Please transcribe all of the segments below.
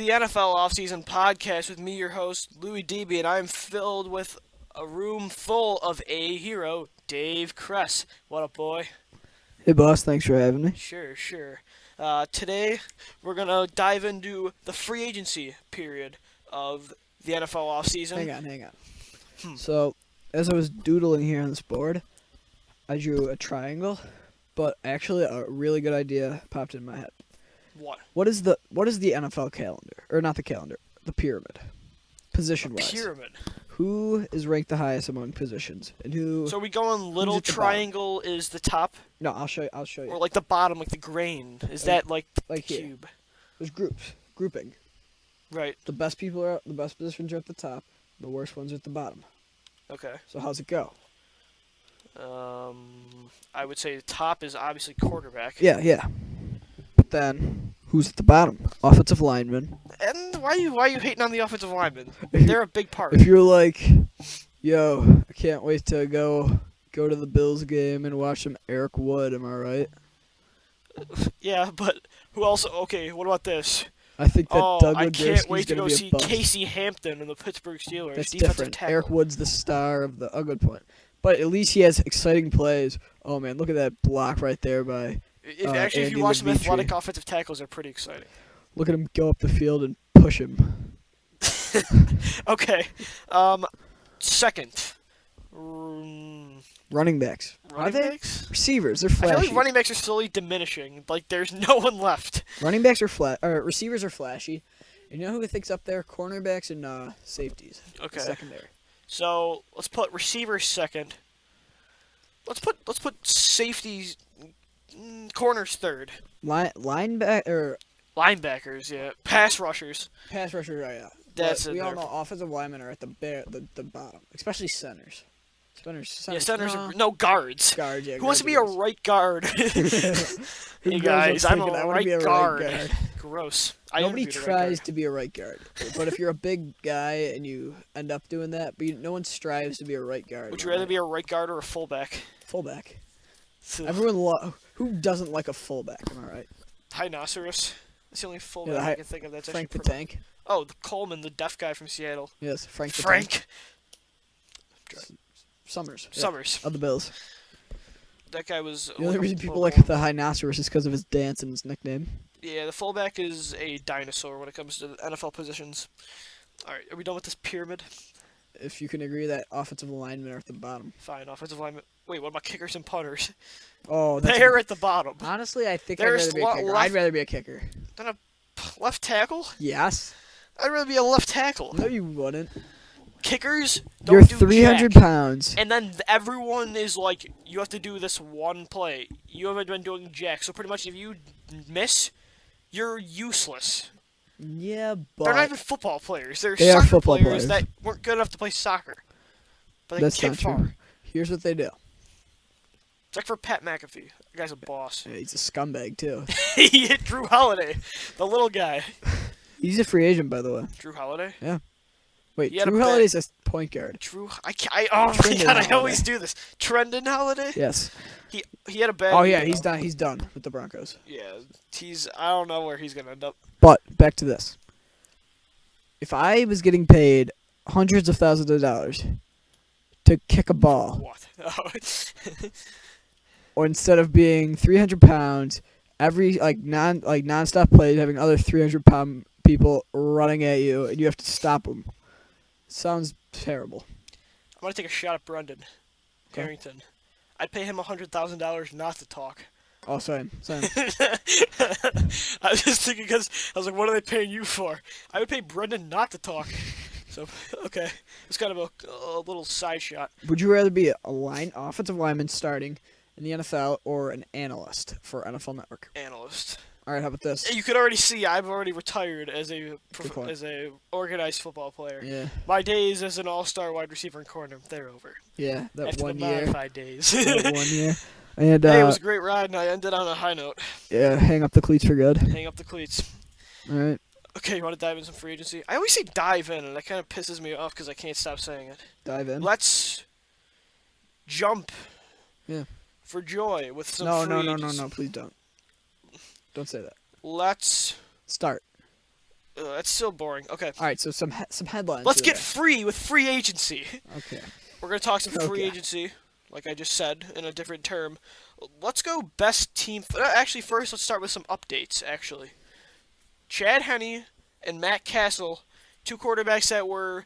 the NFL OFFseason Podcast with me, your host, Louis DB, and I'm filled with a room full of a hero, Dave Kress. What up, boy? Hey, boss. Thanks for having me. Sure. Today, we're going to dive into the free agency period of the NFL offseason. Hang on. So, as I was doodling here on this board, I drew a triangle, but actually a really good idea popped in my head. What? What is the NFL calendar? Or not the calendar, the pyramid. Position-wise. Pyramid. Who is ranked the highest among positions? And who... So are we going little triangle is the top? No, I'll show you. Or like the bottom, like the grain. Is that like the cube? Here. There's grouping. Right. The best positions are at the top. The worst ones are at the bottom. Okay. So how's it go? I would say the top is obviously quarterback. Yeah. But then, who's at the bottom? Offensive lineman. And why are you hating on the offensive linemen? They're a big part. If you're like, yo, I can't wait to go to the Bills game and watch some Eric Wood, am I right? Yeah, but who else? Okay, what about this? I think that Doug I can't wait Legursky's to go gonna be a see bust. Casey Hampton and the Pittsburgh Steelers. That's defensive different. tackle. Eric Wood's the star of the good point. But at least he has exciting plays. Oh man, look at that block right there by If you watch some athletic offensive tackles, they're pretty exciting. Look at him go up the field and push him. Okay. Second. Running backs. Running backs? Receivers, they're I flashy. feel like running backs are slowly diminishing. Like, there's no one left. Running backs are receivers are flashy. And you know who I think's up there? Cornerbacks and safeties. Okay. Secondary. So let's put receivers second. Let's put safeties, corners third. Linebackers, yeah. Pass rushers. right? Yeah. That's but it. we all know offensive linemen are at the bottom, especially centers. Centers are guards. Guards, yeah. Who wants to be a right guard? Hey guys, I'm a right guard. Gross. Nobody tries to be a right guard, but if you're a big guy and you end up doing that, but no one strives to be a right guard. Would you rather be a right guard or a fullback? Fullback. Everyone who doesn't like a fullback? Am I right? Rhinoceros. That's the only fullback I can think of. That's Frank the actually Tank. Oh, the Coleman, the deaf guy from Seattle. Yes, Frank. Summers. Yeah. Summers. Of the Bills. That guy was... The only reason people like the Rhinoceros is because of his dance and his nickname. Yeah, the fullback is a dinosaur when it comes to the NFL positions. Alright, are we done with this pyramid? If you can agree that offensive linemen are at the bottom. Fine, offensive linemen. Wait, what about kickers and punters? Oh, they're at the bottom. Honestly, I think I'd rather be a kicker. I'd rather be a kicker. Than a left tackle? Yes. I'd rather be a left tackle. No, you wouldn't. Kickers You're don't do 300 jack. pounds. And then everyone is like, you have to do this one play. You haven't been doing jack. So pretty much if you miss, you're useless. Yeah, but... They're not even football players. They're They are soccer football players players. that weren't good enough to play soccer. But they That's can not kick far. true. Here's what they do. It's like for Pat McAfee. The guy's a boss. Yeah, he's a scumbag, too. He hit Drew Holiday, the little guy. He's a free agent, by the way. Drew Holiday? Yeah. Wait, He had Drew a Holiday's a point guard. Oh my god, I always do this. Trendon Holiday? Yes. He had a bad Oh, yeah, year, he's though. done. He's done with the Broncos. Yeah, I don't know where he's going to end up. But, back to this. If I was getting paid hundreds of thousands of dollars to kick a ball, What? or instead of being 300 pounds, every non-stop plays, having other 300-pound people running at you, and you have to stop them. Sounds terrible. I'm going to take a shot at Brendan Okay. Harrington. I'd pay him $100,000 not to talk. Oh, same. I was just thinking because I was like, what are they paying you for? I would pay Brendan not to talk. So, okay. It's kind of a little side shot. Would you rather be an offensive lineman starting in the NFL or an analyst for NFL Network? Analyst. All right, how about this? You could already see I've already retired as a organized football player. Yeah. My days as an all-star wide receiver and corner, they're over. Yeah, that After one the year. modified days. That 1 year. And Hey, it was a great ride, and I ended on a high note. yeah, hang up the cleats for good. Hang up the cleats. All right. Okay, you want to dive into some free agency? I always say dive in, and that kind of pisses me off because I can't stop saying it. Dive in. Let's jump. Yeah. For joy with some No, free agency. please don't. Don't say that. Let's Start. That's still boring. Okay. All right, so some headlines. Let's for get that. free with free agency. Okay. We're going to talk some free Okay. agency, like I just said, in a different term. Let's go best team. Actually, first, let's start with some updates, actually. Chad Henne and Matt Castle, two quarterbacks that were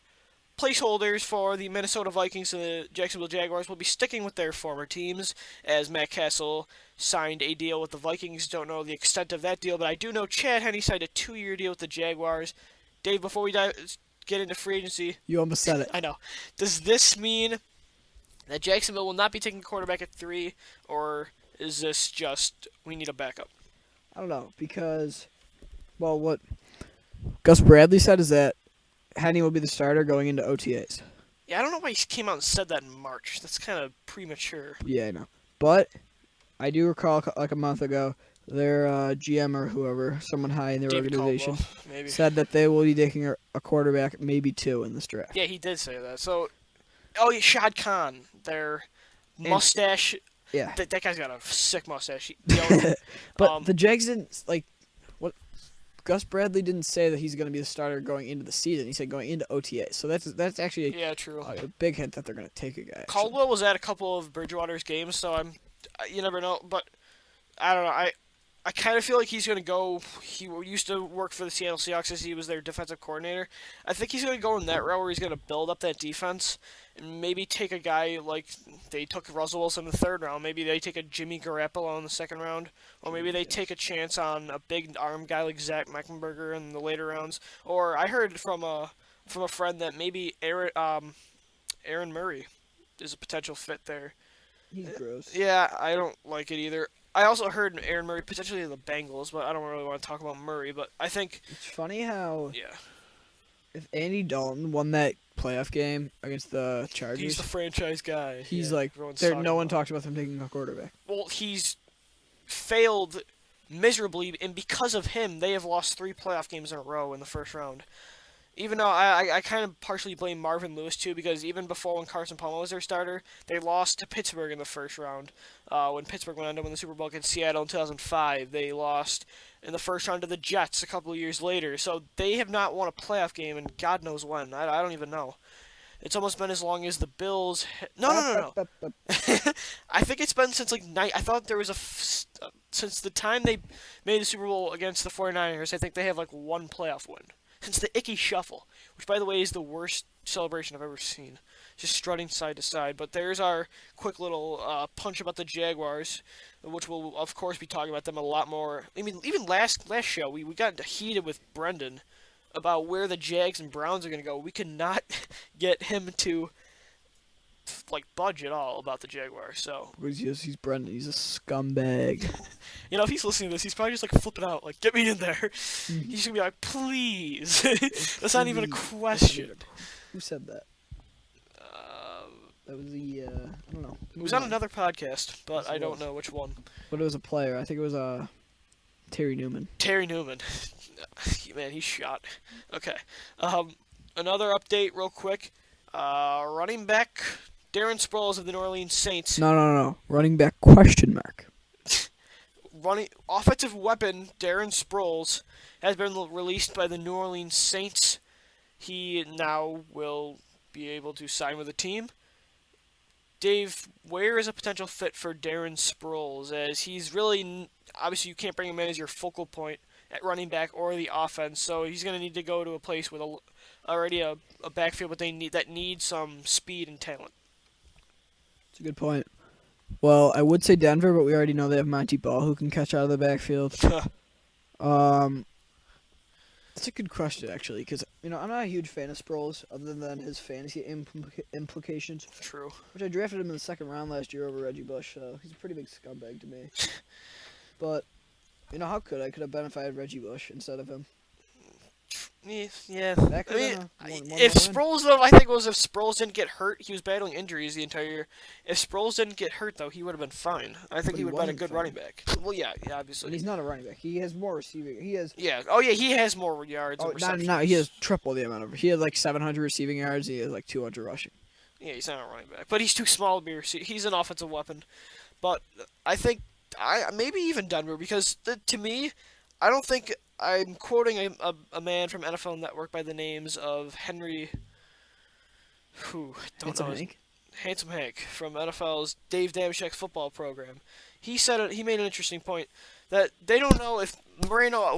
placeholders for the Minnesota Vikings and the Jacksonville Jaguars, will be sticking with their former teams, as Matt Castle signed a deal with the Vikings. Don't know the extent of that deal, but I do know Chad Henne signed a 2-year deal with the Jaguars. Dave, before we get into free agency, You almost said it. I know. Does this mean that Jacksonville will not be taking a quarterback at 3, or is this just we need a backup? I don't know because, well, what Gus Bradley said is that Henne will be the starter going into OTAs. Yeah, I don't know why he came out and said that in March. That's kind of premature. Yeah, I know. But I do recall like a month ago, their GM or whoever, someone high in their David organization, Caldwell, maybe. said that they will be taking a quarterback, maybe 2 in this draft. Yeah, he did say that. So, yeah, Shad Khan, their mustache. Yeah. That guy's got a sick mustache. But the Jags didn't, like, what Gus Bradley didn't say that he's going to be the starter going into the season. He said going into OTA. So that's actually yeah, true. a big hint that they're going to take a guy. Actually. Caldwell was at a couple of Bridgewater's games, so you never know. But I don't know. I kind of feel like he's going to go. He used to work for the Seattle Seahawks as he was their defensive coordinator. I think he's going to go in that route where he's going to build up that defense and maybe take a guy like they took Russell Wilson in the 3rd round. Maybe they take a Jimmy Garoppolo in the 2nd round. Or maybe they take a chance on a big arm guy like Zach Meckenberger in the later rounds. Or I heard from a friend that maybe Aaron Murray is a potential fit there. He's gross. Yeah, I don't like it either. I also heard Aaron Murray potentially the Bengals, but I don't really want to talk about Murray. But I think It's funny how yeah, if Andy Dalton won that playoff game against the Chargers, he's the franchise guy. he's Yeah, like everyone's there. talking No one about. talks about them taking a quarterback. Well, he's failed miserably, and because of him, they have lost 3 playoff games in a row in the 1st round. Even though I kind of partially blame Marvin Lewis too, because even before when Carson Palmer was their starter, they lost to Pittsburgh in the 1st round. When Pittsburgh went on to win the Super Bowl against Seattle in 2005, they lost in the 1st round to the Jets a couple of years later. So they have not won a playoff game in God knows when. I don't even know. It's almost been as long as the Bills. No. I think it's been since like I thought there was since the time they made the Super Bowl against the 49ers. I think they have like 1 playoff win. Since the Icky Shuffle, which, by the way, is the worst celebration I've ever seen. Just strutting side to side. But there's our quick little punch about the Jaguars, which we'll, of course, be talking about them a lot more. I mean, even last show, we got heated with Brendan about where the Jags and Browns are going to go. We cannot get him to budge at all about the Jaguars. So He's Brendan. He's a scumbag. if he's listening to this, he's probably just flipping out, get me in there. He's gonna be like, please. That's not even a question. Who said that? That was the I don't know. It was on another podcast, but I don't know which one. But it was a player. I think it was Terry Newman. Terry Newman. Man, he's shot. Okay. Another update, real quick. Running back Darren Sproles of the New Orleans Saints. No. Running back question mark. Offensive weapon Darren Sproles has been released by the New Orleans Saints. He now will be able to sign with the team. Dave, where is a potential fit for Darren Sproles? As he's really, obviously you can't bring him in as your focal point at running back or the offense, so he's going to need to go to a place with already a backfield, but that needs some speed and talent. That's a good point. Well, I would say Denver, but we already know they have Monty Ball who can catch out of the backfield. That's a good question, actually, because I'm not a huge fan of Sproles, other than his fantasy implications. True. Which I drafted him in the 2nd round last year over Reggie Bush, so he's a pretty big scumbag to me. But how could I could have benefited Reggie Bush instead of him? Yeah. That I could mean, have been if Sproles, though, I think it was if Sproles didn't get hurt, he was battling injuries the entire year. If Sproles didn't get hurt, though, he would have been fine. I think But he he would have been a wasn't good fine. running back. Well, yeah, obviously. And he's not a running back. He has more receiving. He has. Yeah. Oh, yeah, he has more yards. and receptions. He has triple the amount of. He has 700 receiving yards. He has 200 rushing. Yeah, he's not a running back, but he's too small to be he's an offensive weapon. But I think maybe even Denver, because to me, I don't think I'm quoting a man from NFL Network by the names of Henry. Don't know. Handsome Hank from NFL's Dave Damashek's football program. He said he made an interesting point that they don't know if Moreno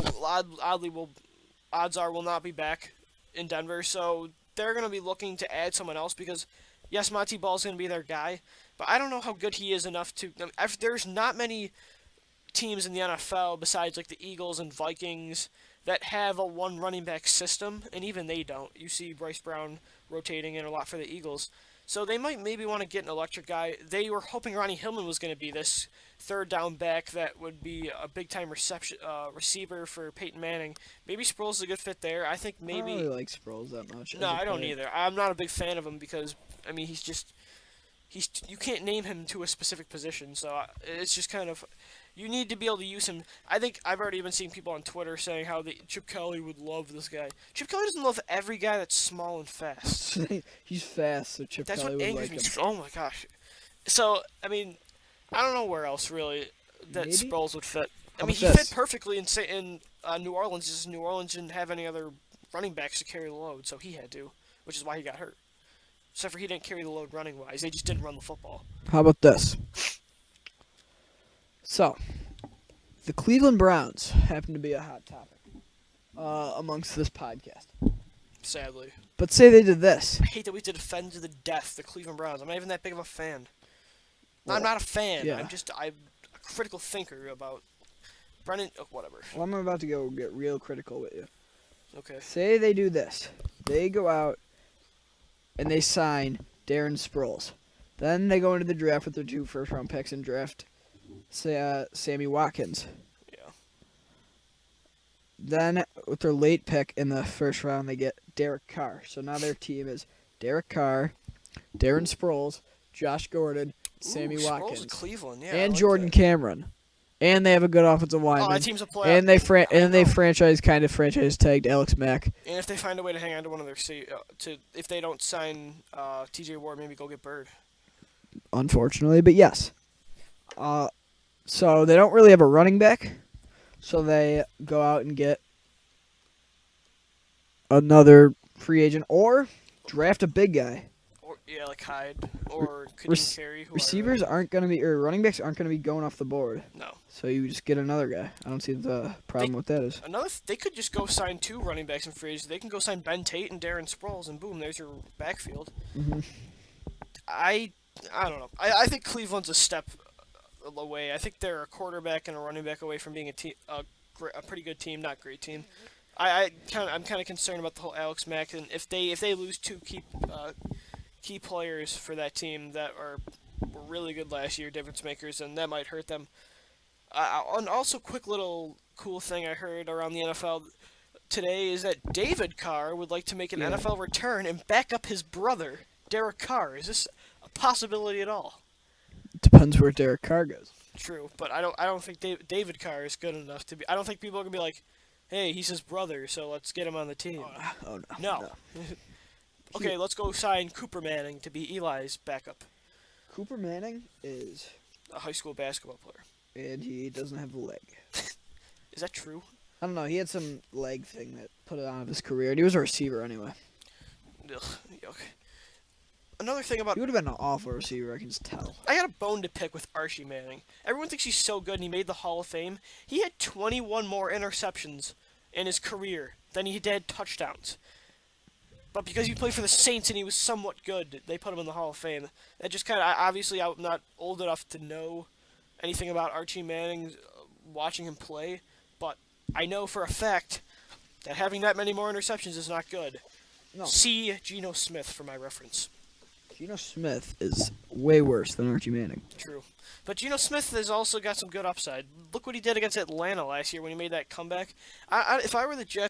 odds are will not be back in Denver, so they're going to be looking to add someone else because yes, Monty Ball's going to be their guy, but I don't know how good he is enough to. There's not many teams in the NFL besides like the Eagles and Vikings that have a one running back system, and even they don't. You see Bryce Brown rotating in a lot for the Eagles. So they might maybe want to get an electric guy. They were hoping Ronnie Hillman was going to be this third down back that would be a big time receiver for Peyton Manning. Maybe Sproles is a good fit there. I think maybe. I don't really like Sproles that much. No, I don't either. I'm not a big fan of him because I mean you can't name him to a specific position. So it's just kind of. You need to be able to use him. I think I've already been seeing people on Twitter saying how Chip Kelly would love this guy. Chip Kelly doesn't love every guy that's small and fast. He's fast, so Chip Kelly would like him. That's what angers me. Oh my gosh. So, I mean, I don't know where else really that Maybe? Sproles would fit. I mean, How he about fit this? perfectly in New Orleans. Just New Orleans didn't have any other running backs to carry the load, so he had to, which is why he got hurt. Except for he didn't carry the load running wise. They just didn't run the football. How about this? So, the Cleveland Browns happen to be a hot topic amongst this podcast. Sadly. But say they did this. I hate that we have to defend to the death the Cleveland Browns. I'm not even that big of a fan. Well, I'm not a fan. yeah. I'm a critical thinker about Brennan. Oh, whatever. Well, I'm about to go get real critical with you. Okay. Say they do this. They go out and they sign Darren Sproles. Then they go into the draft with their 2 first-round picks and draft Sammy Watkins. Yeah. Then with their late pick in the first round, they get Derek Carr. So now their team is Derek Carr, Darren Sproles, Josh Gordon, Sammy Sproles Watkins, in Cleveland, yeah, and I like Jordan that. Cameron. And they have a good offensive lineman. Oh, that team's a playoff. And they know. franchise tagged Alex Mack. And if they find a way to hang on to one of their if they don't sign T.J. Ward, maybe go get Byrd. Unfortunately, but yes. So they don't really have a running back. So they go out and get another free agent or draft a big guy. Or like Hyde or Kadeem Carey. Receivers aren't going to be, or running backs aren't going to be going off the board. No. So you just get another guy. I don't see the problem with that is. They could just go sign 2 running backs in free agency. They can go sign Ben Tate and Darren Sproles, and boom, there's your backfield. Mm-hmm. I don't know. I think Cleveland's a step away. I think they're a quarterback and a running back away from being a pretty good team, not great team. I'm kind of concerned about the whole Alex Mack, and if they lose 2 key players for that team that were really good last year, difference makers, and that might hurt them. And also, quick little cool thing I heard around the NFL today is that David Carr would like to make an NFL return and back up his brother, Derek Carr. Is this a possibility at all? Depends where Derek Carr goes. True, but I don't think David Carr is good enough to be. I don't think people are gonna be like, "Hey, he's his brother, so let's get him on the team." Oh no. No. Okay, let's go sign Cooper Manning to be Eli's backup. Cooper Manning is A high school basketball player. and he doesn't have a leg. Is that true? I don't know. He had some leg thing that put it out of his career, and he was a receiver anyway. Ugh, yuck. Another thing about He would have been an awful receiver. I can just tell. I got a bone to pick with Archie Manning. Everyone thinks he's so good and he made the Hall of Fame. He had 21 more interceptions in his career than he did touchdowns. But because he played for the Saints and he was somewhat good, they put him in the Hall of Fame. That just kind of, obviously I'm not old enough to know anything about Archie Manning watching him play, but I know for a fact that having that many more interceptions is not good. No. See Geno Smith for my reference. Geno Smith is way worse than Archie Manning. True. But Geno Smith has also got some good upside. Look what he did against Atlanta last year when he made that comeback. If I were the Jets,